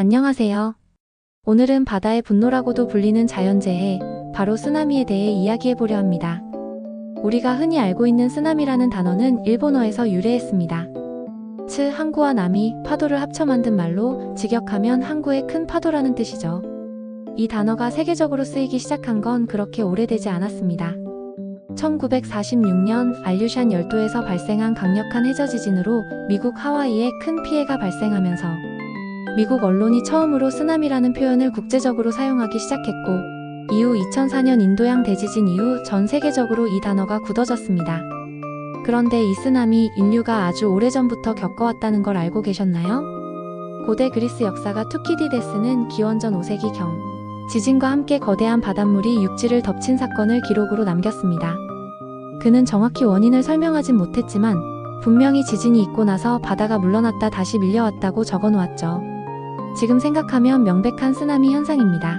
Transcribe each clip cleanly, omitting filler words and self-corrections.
안녕하세요. 오늘은 바다의 분노라고도 불리는 자연재해, 바로 쓰나미에 대해 이야기해보려 합니다. 우리가 흔히 알고 있는 쓰나미라는 단어는 일본어에서 유래했습니다. 츠, 항구와 나미, 파도를 합쳐 만든 말로 직역하면 항구의 큰 파도라는 뜻이죠. 이 단어가 세계적으로 쓰이기 시작한 건 그렇게 오래되지 않았습니다. 1946년 알류샨 열도에서 발생한 강력한 해저 지진으로 미국 하와이에 큰 피해가 발생하면서 미국 언론이 처음으로 쓰나미라는 표현을 국제적으로 사용하기 시작했고, 이후 2004년 인도양 대지진 이후 전 세계적으로 이 단어가 굳어졌습니다. 그런데 이 쓰나미, 인류가 아주 오래전부터 겪어왔다는 걸 알고 계셨나요? 고대 그리스 역사가 투키디데스는 기원전 5세기경 지진과 함께 거대한 바닷물이 육지를 덮친 사건을 기록으로 남겼습니다. 그는 정확히 원인을 설명하진 못했지만 분명히 지진이 있고 나서 바다가 물러났다 다시 밀려왔다고 적어놓았죠. 지금 생각하면 명백한 쓰나미 현상입니다.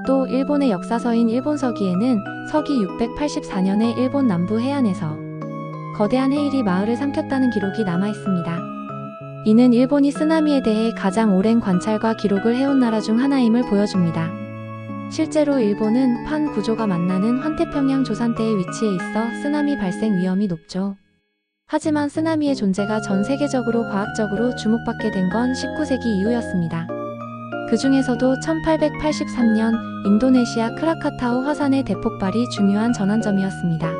또 일본의 역사서인 일본서기에는 서기 684년에 일본 남부 해안에서 거대한 해일이 마을을 삼켰다는 기록이 남아있습니다. 이는 일본이 쓰나미에 대해 가장 오랜 관찰과 기록을 해온 나라 중 하나임을 보여줍니다. 실제로 일본은 판 구조가 만나는 환태평양 조산대에 위치해 있어 쓰나미 발생 위험이 높죠. 하지만 쓰나미의 존재가 전 세계적으로 과학적으로 주목받게 된 건 19세기 이후였습니다. 그 중에서도 1883년 인도네시아 크라카타우 화산의 대폭발이 중요한 전환점이었습니다.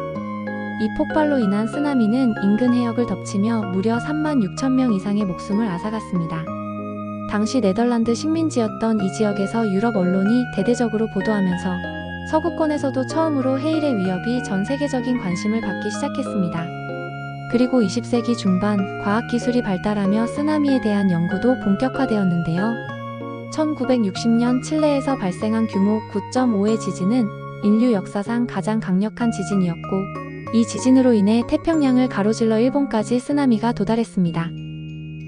이 폭발로 인한 쓰나미는 인근 해역을 덮치며 무려 36,000명 이상의 목숨을 앗아갔습니다. 당시 네덜란드 식민지였던 이 지역에서 유럽 언론이 대대적으로 보도하면서 서구권에서도 처음으로 해일의 위협이 전 세계적인 관심을 받기 시작했습니다. 그리고 20세기 중반 과학기술이 발달하며 쓰나미에 대한 연구도 본격화되었는데요. 1960년 칠레에서 발생한 규모 9.5의 지진은 인류 역사상 가장 강력한 지진이었고, 이 지진으로 인해 태평양을 가로질러 일본까지 쓰나미가 도달했습니다.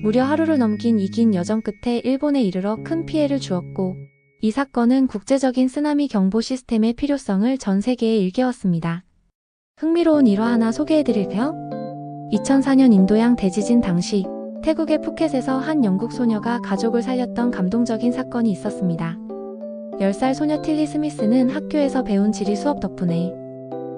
무려 하루를 넘긴 이 긴 여정 끝에 일본에 이르러 큰 피해를 주었고, 이 사건은 국제적인 쓰나미 경보 시스템의 필요성을 전 세계에 일깨웠습니다. 흥미로운 일화 하나 소개해드릴게요. 2004년 인도양 대지진 당시 태국의 푸켓에서 한 영국 소녀가 가족을 살렸던 감동적인 사건이 있었습니다. 10살 소녀 틸리 스미스는 학교에서 배운 지리 수업 덕분에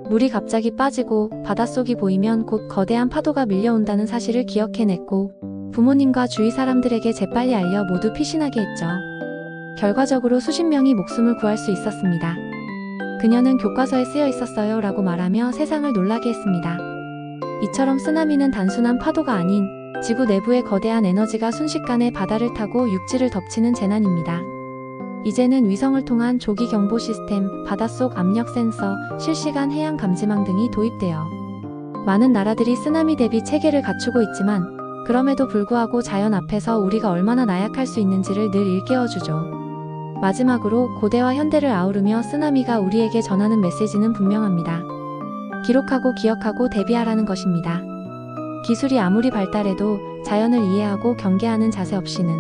물이 갑자기 빠지고 바닷속이 보이면 곧 거대한 파도가 밀려온다는 사실을 기억해냈고, 부모님과 주위 사람들에게 재빨리 알려 모두 피신하게 했죠. 결과적으로 수십 명이 목숨을 구할 수 있었습니다. 그녀는 교과서에 쓰여 있었어요 라고 말하며 세상을 놀라게 했습니다. 이처럼 쓰나미는 단순한 파도가 아닌 지구 내부의 거대한 에너지가 순식간에 바다를 타고 육지를 덮치는 재난입니다. 이제는 위성을 통한 조기 경보 시스템, 바닷속 압력 센서, 실시간 해양 감지망 등이 도입되어 많은 나라들이 쓰나미 대비 체계를 갖추고 있지만, 그럼에도 불구하고 자연 앞에서 우리가 얼마나 나약할 수 있는지를 늘 일깨워주죠. 마지막으로 고대와 현대를 아우르며 쓰나미가 우리에게 전하는 메시지는 분명합니다. 기록하고 기억하고 대비하라는 것입니다. 기술이 아무리 발달해도 자연을 이해하고 경계하는 자세 없이는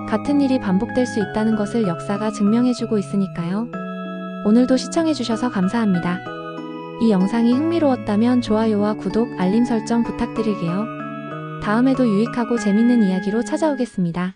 같은 일이 반복될 수 있다는 것을 역사가 증명해주고 있으니까요. 오늘도 시청해주셔서 감사합니다. 이 영상이 흥미로웠다면 좋아요와 구독, 알림 설정 부탁드릴게요. 다음에도 유익하고 재밌는 이야기로 찾아오겠습니다.